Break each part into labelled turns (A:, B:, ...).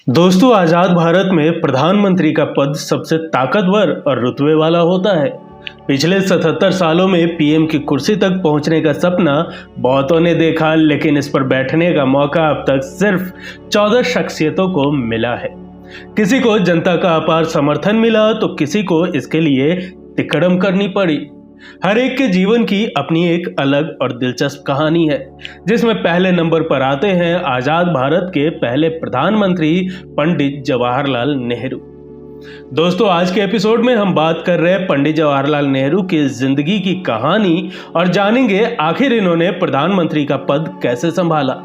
A: दोस्तों, आजाद भारत में प्रधानमंत्री का पद सबसे ताकतवर और रुतबे वाला होता है। पिछले 77 सालों में पीएम की कुर्सी तक पहुंचने का सपना बहुतों ने देखा, लेकिन इस पर बैठने का मौका अब तक सिर्फ 14 शख्सियतों को मिला है। किसी को जनता का अपार समर्थन मिला तो किसी को इसके लिए तिकड़म करनी पड़ी। हर एक के जीवन की अपनी एक अलग और दिलचस्प कहानी है, जिसमें पहले नंबर पर आते हैं आजाद भारत के पहले प्रधानमंत्री पंडित जवाहरलाल नेहरू। दोस्तों, आज के एपिसोड में हम बात कर रहे हैं पंडित जवाहरलाल नेहरू की जिंदगी की कहानी और जानेंगे आखिर इन्होंने प्रधानमंत्री का पद कैसे संभाला,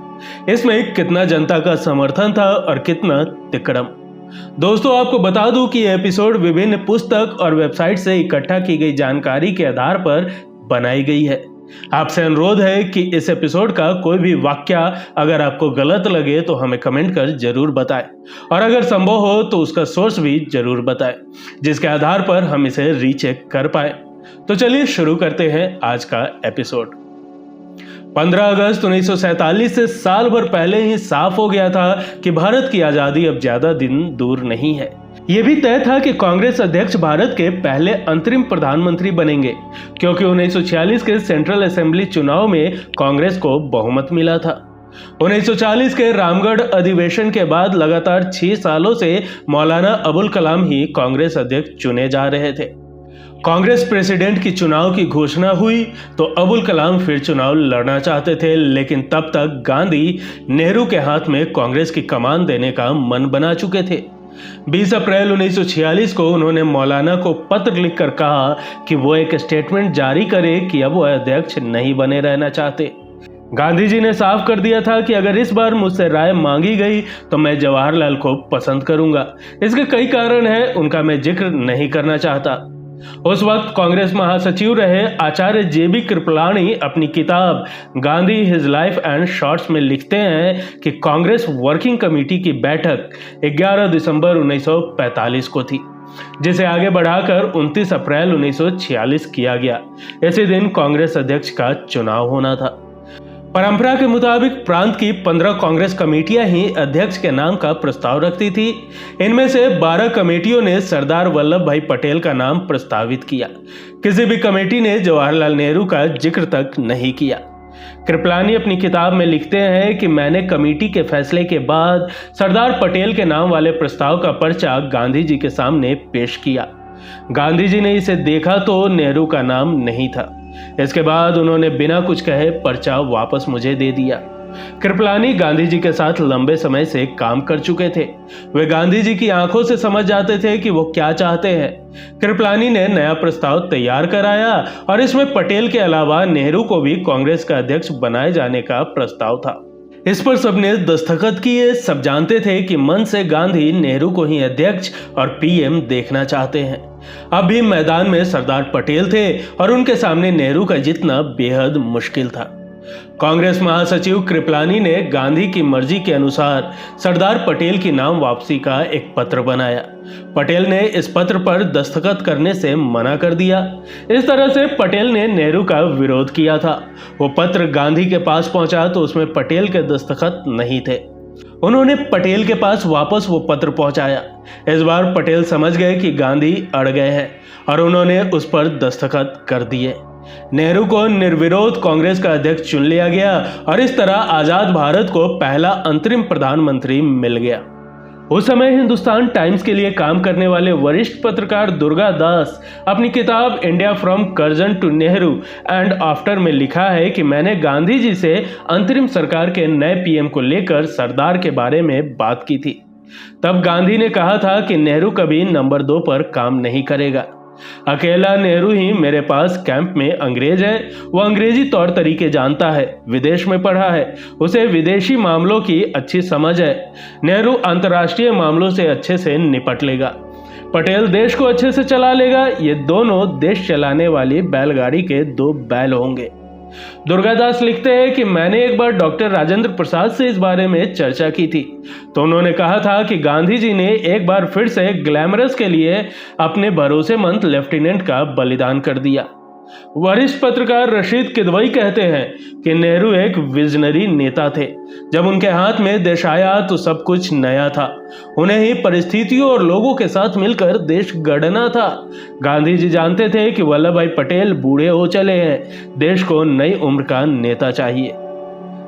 A: इसमें कितना जनता का समर्थन था और कितना तिकड़म। दोस्तों, आपको बता दूं कि यह एपिसोड विभिन्न पुस्तक और वेबसाइट से इकट्ठा की गई जानकारी के आधार पर बनाई गई है। आपसे अनुरोध है कि इस एपिसोड का कोई भी वाक्य अगर आपको गलत लगे तो हमें कमेंट कर जरूर बताएं, और अगर संभव हो तो उसका सोर्स भी जरूर बताएं, जिसके आधार पर हम इसे रीचेक कर पाए। तो चलिए शुरू करते हैं आज का एपिसोड। 15 अगस्त 1947 से साल भर पहले ही साफ हो गया था कि भारत की आजादी अब ज्यादा दिन दूर नहीं है। यह भी तय था कि कांग्रेस अध्यक्ष भारत के पहले अंतरिम प्रधानमंत्री बनेंगे, क्योंकि 1946 के सेंट्रल असेंबली चुनाव में कांग्रेस को बहुमत मिला था। 1940 के रामगढ़ अधिवेशन के बाद लगातार 6 सालों से मौलाना अबुल कलाम ही कांग्रेस अध्यक्ष चुने जा रहे थे। कांग्रेस प्रेसिडेंट की चुनाव की घोषणा हुई तो अबुल कलाम फिर चुनाव लड़ना चाहते थे, लेकिन तब तक गांधी नेहरू के हाथ में कांग्रेस की कमान देने का मन बना चुके थे। 20 अप्रैल 1946 को उन्होंने मौलाना को पत्र लिखकर कहा कि वो एक स्टेटमेंट जारी करे कि अब वह अध्यक्ष नहीं बने रहना चाहते। गांधी जी ने साफ कर दिया था कि अगर इस बार मुझसे राय मांगी गई तो मैं जवाहरलाल को पसंद करूंगा। इसके कई कारण हैं, उनका मैं जिक्र नहीं करना चाहता। उस वक्त कांग्रेस महासचिव रहे आचार्य जेबी कृपलानी अपनी किताब Gandhi his life and shorts में लिखते हैं कि कांग्रेस वर्किंग कमेटी की बैठक 11 दिसंबर 1945 को थी, जिसे आगे बढ़ाकर 29 अप्रैल 1946 किया गया। इसी दिन कांग्रेस अध्यक्ष का चुनाव होना था। परंपरा के मुताबिक प्रांत की 15 कांग्रेस कमेटियां ही अध्यक्ष के नाम का प्रस्ताव रखती थी। इनमें से 12 कमेटियों ने सरदार वल्लभ भाई पटेल का नाम प्रस्तावित किया। किसी भी कमेटी ने जवाहरलाल नेहरू का जिक्र तक नहीं किया। कृपलानी अपनी किताब में लिखते हैं कि मैंने कमेटी के फैसले के बाद सरदार पटेल के नाम वाले प्रस्ताव का पर्चा गांधी जी के सामने पेश किया। गांधी जी ने इसे देखा तो नेहरू का नाम नहीं था। इसके बाद उन्होंने बिना कुछ कहे पर्चा वापस मुझे दे दिया। कृपलानी गांधी जी के साथ लंबे समय से काम कर चुके थे। वे गांधी जी की आंखों से समझ जाते थे कि वो क्या चाहते हैं। कृपलानी ने नया प्रस्ताव तैयार कराया और इसमें पटेल के अलावा नेहरू को भी कांग्रेस का अध्यक्ष बनाए जाने का प्रस्ताव था। इस पर सबने दस्तखत किए। सब जानते थे कि मन से गांधी नेहरू को ही अध्यक्ष और पीएम देखना चाहते हैं। अब भी मैदान में सरदार पटेल थे और उनके सामने नेहरू का जीतना बेहद मुश्किल था। कांग्रेस महासचिव कृपलानी ने गांधी की मर्जी के अनुसार सरदार पटेल की नाम वापसी का एक पत्र बनाया। पटेल ने इस पत्र पर दस्तखत करने से मना कर दिया। इस तरह से पटेल ने नेहरू का विरोध किया था। वो पत्र गांधी के पास पहुंचा तो उसमें पटेल के दस्तखत नहीं थे। उन्होंने पटेल के पास वापस वो पत्र पहुंचाया। इस बार पटेल समझ गए कि गांधी अड़ गए हैं और उन्होंने उस पर दस्तखत कर दिए। नेहरू को निर्विरोध कांग्रेस का अध्यक्ष चुन लिया गया और इस तरह आजाद भारत को पहला अंतरिम प्रधानमंत्री मिल गया। उस समय हिंदुस्तान टाइम्स के लिए काम करने वाले वरिष्ठ पत्रकार दुर्गा दास अपनी किताब India from Curzon to Nehru and after में लिखा है कि मैंने गांधी जी से अंतरिम सरकार के नए पीएम को लेकर सरदार के बारे में बात की थी। तब गांधी ने कहा था कि नेहरू कभी नंबर 2 पर काम नहीं करेगा। अकेला नेहरू ही मेरे पास कैंप में अंग्रेज है। वो अंग्रेजी तौर तरीके जानता है, विदेश में पढ़ा है, उसे विदेशी मामलों की अच्छी समझ है। नेहरू अंतर्राष्ट्रीय मामलों से अच्छे से निपट लेगा। पटेल देश को अच्छे से चला लेगा। ये दोनों देश चलाने वाली बैलगाड़ी के 2 बैल होंगे। दुर्गादास लिखते हैं कि मैंने एक बार डॉक्टर राजेंद्र प्रसाद से इस बारे में चर्चा की थी, तो उन्होंने कहा था कि गांधी जी ने एक बार फिर से ग्लैमरस के लिए अपने भरोसेमंद लेफ्टिनेंट का बलिदान कर दिया। वरिष्ठ पत्रकार रशीद किदवई कहते हैं कि नेहरू एक विजनरी नेता थे। जब उनके हाथ में देश आया तो सब कुछ नया था। उन्हें ही परिस्थितियों और लोगों के साथ मिलकर देश गढ़ना था। गांधी जी जानते थे कि वल्लभ भाई पटेल बूढ़े हो चले हैं, देश को नई उम्र का नेता चाहिए।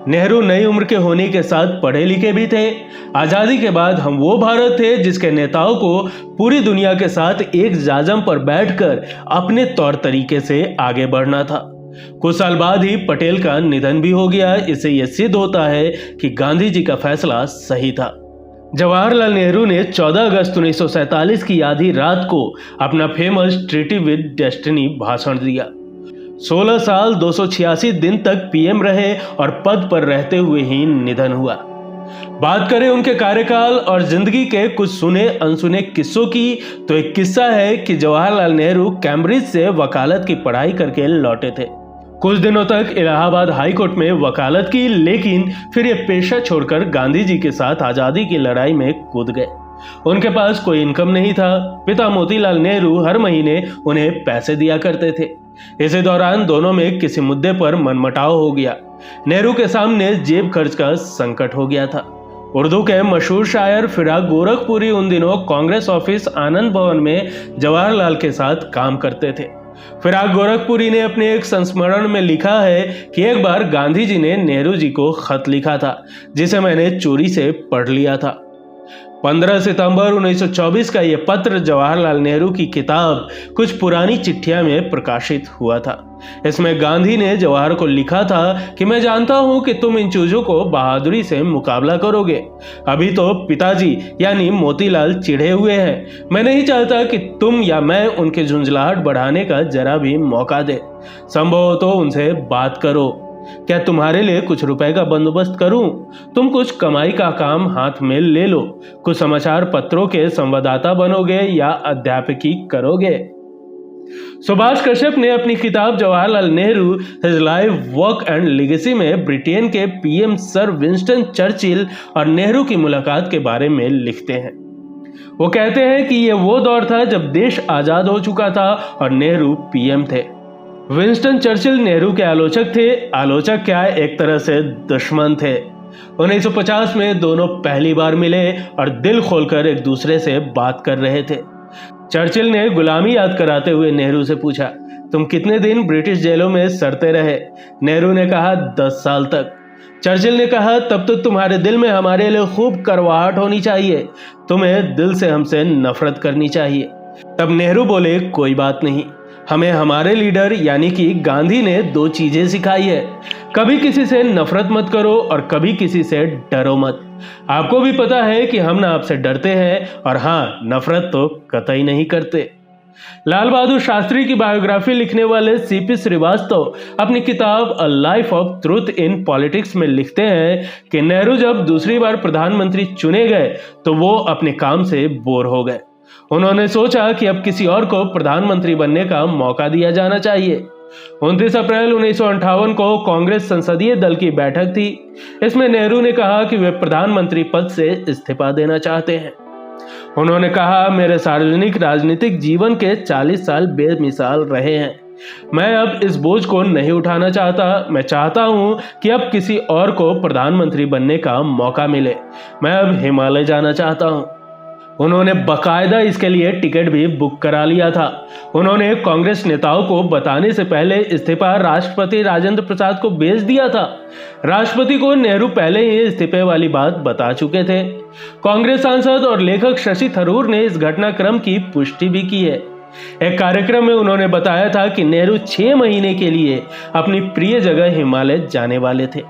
A: नेहरू नई उम्र के होने के साथ पढ़े लिखे भी थे। आजादी के बाद हम वो भारत थे जिसके नेताओं को पूरी दुनिया के साथ एक जाजम पर बैठकर अपने तौर तरीके से आगे बढ़ना था। कुछ साल बाद ही पटेल का निधन भी हो गया। इससे यह सिद्ध होता है कि गांधी जी का फैसला सही था। जवाहरलाल नेहरू ने 14 अगस्त 1947 की आधी रात को अपना फेमस ट्रीटी विद डेस्टिनी भाषण दिया। 16 साल 286 दिन तक पीएम रहे और पद पर रहते हुए ही निधन हुआ। बात करें उनके कार्यकाल और जिंदगी के कुछ सुने अनसुने किस्सों की, तो एक किस्सा है कि जवाहरलाल नेहरू कैम्ब्रिज से वकालत की पढ़ाई करके लौटे थे। कुछ दिनों तक इलाहाबाद हाई कोर्ट में वकालत की, लेकिन फिर ये पेशा छोड़कर गांधी जी के साथ आजादी की लड़ाई में कूद गए। उनके पास कोई इनकम नहीं था। पिता मोतीलाल नेहरू हर महीने उन्हें पैसे दिया करते थे। इसी दौरान दोनों में किसी मुद्दे पर मनमुटाव हो गया। नेहरू के सामने जेब खर्च का संकट हो गया था। उर्दू के मशहूर शायर फिराक गोरखपुरी उन दिनों कांग्रेस ऑफिस आनंद भवन में जवाहरलाल के साथ काम करते थे। फिराक गोरखपुरी ने अपने एक संस्मरण में लिखा है कि एक बार गांधी जी ने नेहरू जी को खत लिखा था, जिसे मैंने चोरी से पढ़ लिया था। 15 सितंबर 1924 का यह पत्र जवाहरलाल नेहरू की किताब कुछ पुरानी चिट्ठियां में प्रकाशित हुआ था। इसमें गांधी ने जवाहर को लिखा था कि मैं जानता हूं कि तुम इन चीजों को बहादुरी से मुकाबला करोगे। अभी तो पिताजी यानी मोतीलाल चिढ़े हुए हैं। मैं नहीं चाहता कि तुम या मैं उनके झुंझलाहट बढ़ाने का जरा भी मौका दे। संभव हो तो उनसे बात करो। क्या तुम्हारे लिए कुछ रुपए का बंदोबस्त करूं? तुम कुछ कमाई का काम हाथ में ले लो। कुछ समाचार पत्रों के संवाददाता बनोगे या अध्यापकी करोगे। सुभाष कश्यप ने अपनी किताब Jawaharlal Nehru his life work and legacy में ब्रिटेन के पीएम सर विंस्टन चर्चिल और नेहरू की मुलाकात के बारे में लिखते हैं। वो कहते हैं कि यह वो दौर था जब देश आजाद हो चुका था और नेहरू पीएम थे। विंस्टन चर्चिल नेहरू के आलोचक थे। आलोचक क्या, एक तरह से दुश्मन थे। 1950 में दोनों पहली बार मिले और दिल खोलकर एक दूसरे से बात कर रहे थे। चर्चिल ने गुलामी याद कराते हुए नेहरू से पूछा, तुम कितने दिन ब्रिटिश जेलों में सड़ते रहे? नेहरू ने कहा, 10 साल तक। चर्चिल ने कहा, तब तो तुम्हारे दिल में हमारे लिए खूब करवाहट होनी चाहिए। तुम्हें दिल से हमसे नफरत करनी चाहिए। तब नेहरू बोले, कोई बात नहीं। हमें हमारे लीडर यानी कि गांधी ने 2 चीजें सिखाई है, कभी किसी से नफरत मत करो और कभी किसी से डरो मत। आपको भी पता है कि हम ना आपसे डरते हैं और हाँ, नफरत तो कतई नहीं करते। लाल बहादुर शास्त्री की बायोग्राफी लिखने वाले सीपी श्रीवास्तव अपनी किताब a life of truth in politics में लिखते हैं कि नेहरू जब दूसरी बार प्रधानमंत्री चुने गए तो वो अपने काम से बोर हो गए। उन्होंने सोचा कि अब किसी और को प्रधानमंत्री बनने का मौका दिया जाना चाहिए। 29 अप्रैल 1958 को कांग्रेस संसदीय दल की बैठक थी। इसमें नेहरू ने कहा कि वे प्रधानमंत्री पद से इस्तीफा देना चाहते हैं। उन्होंने कहा, मेरे सार्वजनिक राजनीतिक जीवन के 40 साल बेमिसाल रहे हैं। मैं अब इस बोझ को नहीं उठाना चाहता। मैं चाहता हूं कि अब किसी और को प्रधानमंत्री बनने का मौका मिले। मैं अब हिमालय जाना चाहता हूं। उन्होंने बकायदा इसके लिए टिकट भी बुक करा लिया था। उन्होंने कांग्रेस नेताओं को बताने से पहले इस्तीफा राष्ट्रपति राजेंद्र प्रसाद को भेज दिया था। राष्ट्रपति को नेहरू पहले ही इस्तीफे वाली बात बता चुके थे। कांग्रेस सांसद और लेखक शशि थरूर ने इस घटनाक्रम की पुष्टि भी की है। एक कार्यक्रम में उन्होंने बताया था कि नेहरू 6 महीने के लिए अपनी प्रिय जगह हिमालय जाने वाले थे,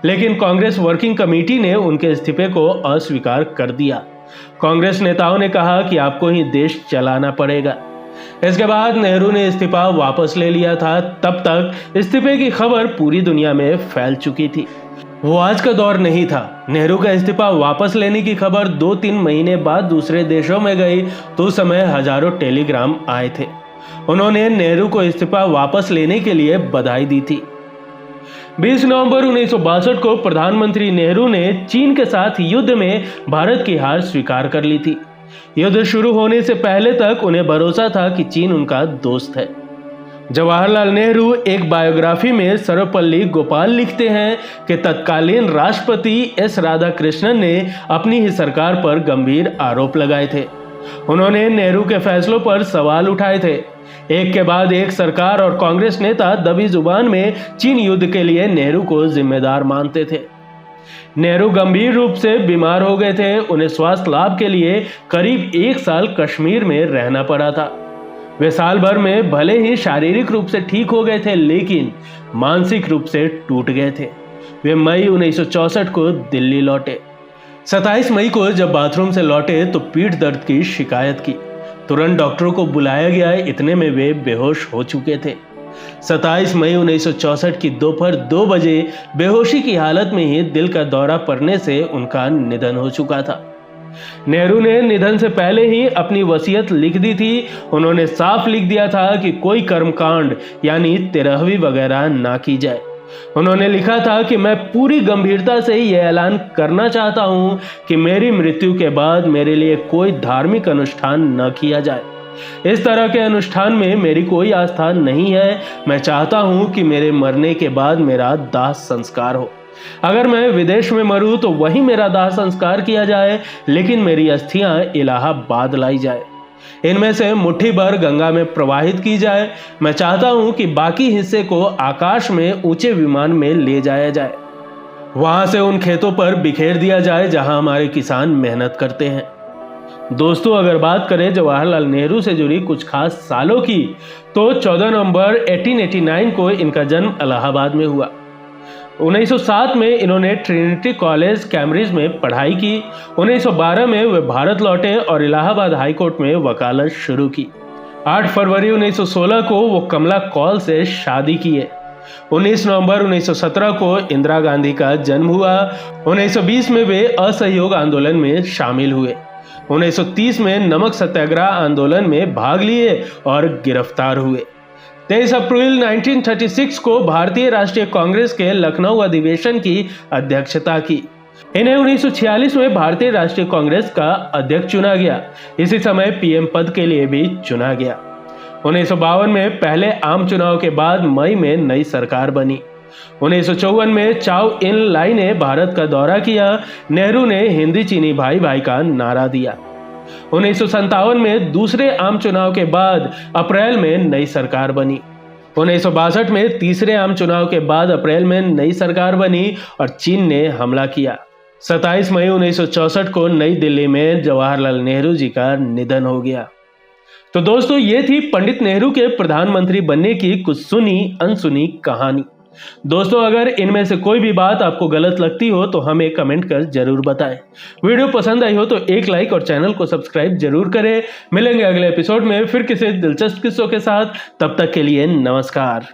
A: लेकिन कांग्रेस वर्किंग कमेटी ने उनके इस्तीफे को अस्वीकार कर दिया। कांग्रेस नेताओं ने कहा कि आपको ही देश चलाना पड़ेगा। इसके बाद नेहरू ने इस्तीफा वापस ले लिया था। तब तक इस्तीफे की खबर पूरी दुनिया में फैल चुकी थी। वो आज का दौर नहीं था। नेहरू का इस्तीफा वापस लेने की खबर 2-3 महीने बाद दूसरे देशों में गई तो उस समय हजारों टेलीग्राम आए थे। उन्होंने नेहरू को इस्तीफा वापस लेने के लिए बधाई दी थी। 20 नवंबर 1962 को प्रधानमंत्री नेहरू ने चीन के साथ युद्ध में भारत की हार स्वीकार कर ली थी। युद्ध शुरू होने से पहले तक उन्हें भरोसा था कि चीन उनका दोस्त है। जवाहरलाल नेहरू एक बायोग्राफी में सर्वपल्ली गोपाल लिखते हैं कि तत्कालीन राष्ट्रपति एस राधाकृष्णन ने अपनी ही सरकार पर गंभीर आरोप लगाए थे। उन्होंने नेहरू के फैसलों पर सवाल उठाए थे। एक के बाद एक सरकार और कांग्रेस नेता दबी जुबान में चीन युद्ध के लिए नेहरू को जिम्मेदार मानते थे। नेहरू गंभीर रूप से बीमार हो गए थे। उन्हें स्वास्थ्य लाभ के लिए करीब 1 साल कश्मीर में रहना पड़ा था। वे साल भर में भले ही शारीरिक रूप से ठीक हो गए थे, लेकिन मानसिक रूप से टूट गए थे। वे मई 1964 को दिल्ली लौटे। 27 मई को जब बाथरूम से लौटे तो पीठ दर्द की शिकायत की। तुरंत डॉक्टरों को बुलाया गया, इतने में वे बेहोश हो चुके थे। 27 मई 1964 की दोपहर 2 बजे बेहोशी की हालत में ही दिल का दौरा पड़ने से उनका निधन हो चुका था। नेहरू ने निधन से पहले ही अपनी वसीयत लिख दी थी। उन्होंने साफ लिख दिया था कि कोई कर्मकांड यानी 13वीं वगैरह ना की जाए। उन्होंने लिखा था कि मैं पूरी गंभीरता से यह ऐलान करना चाहता हूं कि मेरी मृत्यु के बाद मेरे लिए कोई धार्मिक अनुष्ठान न किया जाए। इस तरह के अनुष्ठान में मेरी कोई आस्था नहीं है। मैं चाहता हूं कि मेरे मरने के बाद मेरा दाह संस्कार हो। अगर मैं विदेश में मरूं तो वहीं मेरा दाह संस्कार किया जाए, लेकिन मेरी अस्थियां इलाहाबाद लाई जाए। इनमें से मुट्ठी भर गंगा में प्रवाहित की जाए। मैं चाहता हूं कि बाकी हिस्से को आकाश में ऊंचे विमान में ले जाया जाए। वहां से उन खेतों पर बिखेर दिया जाए जहां हमारे किसान मेहनत करते हैं। दोस्तों, अगर बात करें जवाहरलाल नेहरू से जुड़ी कुछ खास सालों की, तो 14 नवंबर 1889 को इनका जन्म इलाहाबाद में हुआ। 1907 में इन्होंने ट्रिनिटी कॉलेज कैम्ब्रिज में पढ़ाई की। 1912 में वे भारत लौटे और इलाहाबाद हाई कोर्ट में वकालत शुरू की। 8 फरवरी 1916 को वो कमला कौल से शादी किए। 19 नवंबर 1917 को इंदिरा गांधी का जन्म हुआ। 1920 में वे असहयोग आंदोलन में शामिल हुए। 1930 में नमक सत्याग्रह आंदोलन में भाग लिए और गिरफ्तार हुए। 23 अप्रैल 1936 को भारतीय राष्ट्रीय कांग्रेस के लखनऊ अधिवेशन की अध्यक्षता की। इन्हें 1946 में भारतीय राष्ट्रीय कांग्रेस का अध्यक्ष चुना गया। इसी समय पीएम पद के लिए भी चुना गया। 1952 में पहले आम चुनाव के बाद मई में नई सरकार बनी। 1954 में चाउ इन लाई ने भारत का दौरा किया। नेहरू ने हिंदी चीनी भाई भाई का नारा दिया। 1957 में दूसरे आम चुनाव के बाद अप्रैल में नई सरकार बनी। 1962 में तीसरे आम चुनाव के बाद अप्रैल में नई सरकार बनी और चीन ने हमला किया। 27 मई 1964 को नई दिल्ली में जवाहरलाल नेहरू जी का निधन हो गया। तो दोस्तों, ये थी पंडित नेहरू के प्रधानमंत्री बनने की कुछ सुनी अनसुनी कहानी। दोस्तों, अगर इनमें से कोई भी बात आपको गलत लगती हो तो हमें कमेंट कर जरूर बताएं। वीडियो पसंद आई हो तो एक लाइक और चैनल को सब्सक्राइब जरूर करें। मिलेंगे अगले एपिसोड में फिर किसी दिलचस्प किस्सों के साथ। तब तक के लिए नमस्कार।